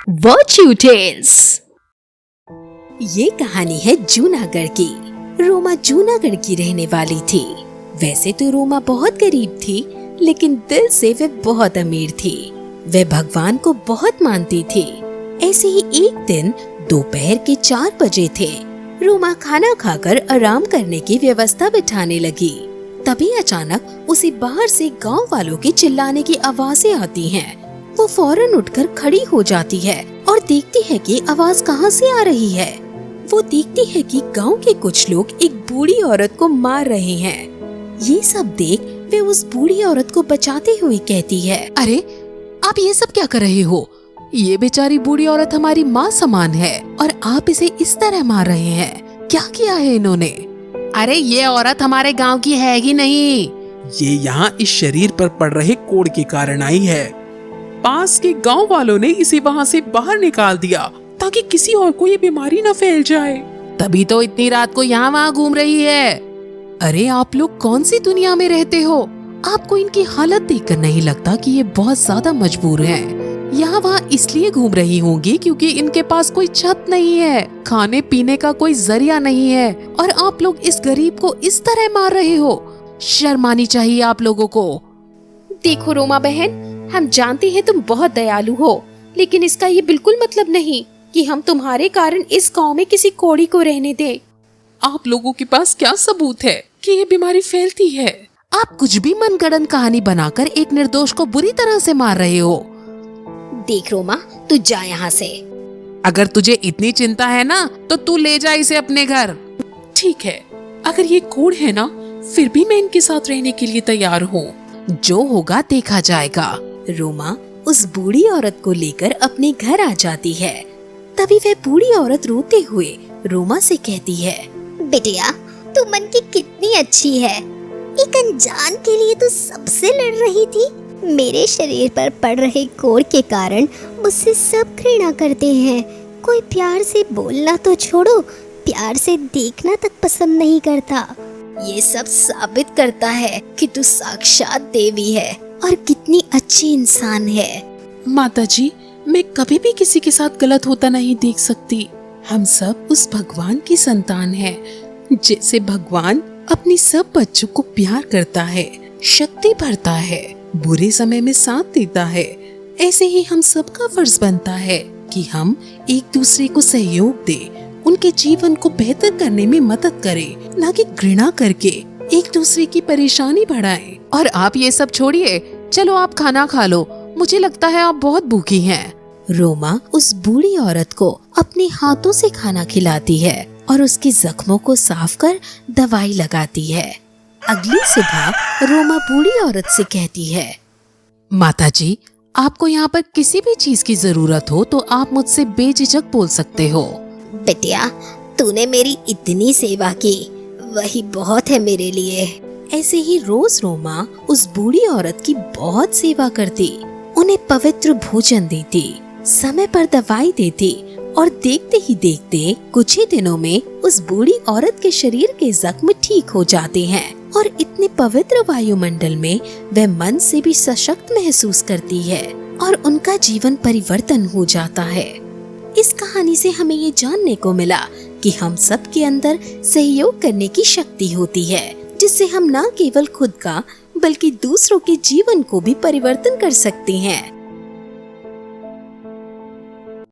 Virtue tales. ये कहानी है जूनागढ़ की। रोमा जूनागढ़ की रहने वाली थी। वैसे तो रोमा बहुत गरीब थी, लेकिन दिल से वे बहुत अमीर थी। वे भगवान को बहुत मानती थी। ऐसे ही एक दिन दोपहर के 4 बजे थे। रोमा खाना खाकर आराम करने की व्यवस्था बिठाने लगी। तभी अचानक उसे बाहर से गांव वालों के चिल्लाने की आवाजें आती हैं। वो फौरन उठकर खड़ी हो जाती है और देखती है कि आवाज कहाँ से आ रही है। वो देखती है कि गांव के कुछ लोग एक बूढ़ी औरत को मार रहे हैं। ये सब देख वे उस बूढ़ी औरत को बचाते हुए कहती है, अरे आप ये सब क्या कर रहे हो? ये बेचारी बूढ़ी औरत हमारी माँ समान है और आप इसे इस तरह मार रहे हैं। क्या किया है इन्होंने? अरे ये औरत हमारे गांव की है ही नहीं। ये यहाँ इस शरीर पर पड़ रहे कोड़ के कारण आई है। पास के गांव वालों ने इसे वहाँ से बाहर निकाल दिया ताकि किसी और को ये बीमारी न फैल जाए। तभी तो इतनी रात को यहाँ वहाँ घूम रही है। अरे आप लोग कौन सी दुनिया में रहते हो? आपको इनकी हालत देखकर नहीं लगता कि ये बहुत ज्यादा मजबूर हैं। यहाँ वहाँ इसलिए घूम रही होंगी क्योंकि इनके पास कोई छत नहीं है, खाने पीने का कोई जरिया नहीं है, और आप लोग इस गरीब को इस तरह मार रहे हो। शर्म आनी चाहिए आप लोगों को। देखो रोमा बहन, हम जानते हैं तुम बहुत दयालु हो, लेकिन इसका ये बिल्कुल मतलब नहीं कि हम तुम्हारे कारण इस गांव में किसी कोढ़ी को रहने दें। आप लोगों के पास क्या सबूत है कि ये बीमारी फैलती है? आप कुछ भी मनगढ़ंत कहानी बनाकर एक निर्दोष को बुरी तरह से मार रहे हो। देख रोमा, तू जा यहाँ से। अगर तुझे इतनी चिंता है ना तो तू ले जा इसे अपने घर। ठीक है, अगर ये कोढ़ है ना, फिर भी मैं इनके साथ रहने के लिए तैयार हूँ। जो होगा देखा जाएगा। रोमा उस बूढ़ी औरत को लेकर अपने घर आ जाती है। तभी वह बूढ़ी औरत रोते हुए रोमा से कहती है, बिटिया, तू मन की कितनी अच्छी है। एक अनजान के लिए तू सबसे लड़ रही थी। मेरे शरीर पर पड़ रहे कोढ़ के कारण मुझसे सब घृणा करते हैं। कोई प्यार से बोलना तो छोड़ो, प्यार से देखना तक पसंद नहीं करता। ये सब साबित करता है कि तू साक्षात देवी है और कितनी अच्छी इंसान है। माताजी, मैं कभी भी किसी के साथ गलत होता नहीं देख सकती। हम सब उस भगवान की संतान हैं। जैसे भगवान अपनी सब बच्चों को प्यार करता है, शक्ति भरता है, बुरे समय में साथ देता है, ऐसे ही हम सबका फर्ज बनता है कि हम एक दूसरे को सहयोग दें, उनके जीवन को बेहतर करने में मदद करें, न कि घृणा करके एक दूसरे की परेशानी बढ़ाएं। और आप ये सब छोड़िए, चलो आप खाना खा लो। मुझे लगता है आप बहुत भूखी हैं। रोमा उस बूढ़ी औरत को अपने हाथों से खाना खिलाती है और उसके जख्मों को साफ कर दवाई लगाती है। अगली सुबह रोमा बूढ़ी औरत से कहती है, माताजी, आपको यहाँ पर किसी भी चीज की जरूरत हो तो आप मुझसे बेझिझक बोल सकते हो। बिटिया, तूने मेरी इतनी सेवा की, वही बहुत है मेरे लिए। ऐसे ही रोज रोमा उस बूढ़ी औरत की बहुत सेवा करती, उन्हें पवित्र भोजन देती, समय पर दवाई देती, और देखते ही देखते कुछ ही दिनों में उस बूढ़ी औरत के शरीर के जख्म ठीक हो जाते हैं और इतने पवित्र वायुमंडल में वह मन से भी सशक्त महसूस करती है और उनका जीवन परिवर्तन हो जाता है। इस कहानी से हमें ये जानने को मिला कि हम सब के अंदर सहयोग करने की शक्ति होती है, जिससे हम न केवल खुद का बल्कि दूसरों के जीवन को भी परिवर्तन कर सकते हैं।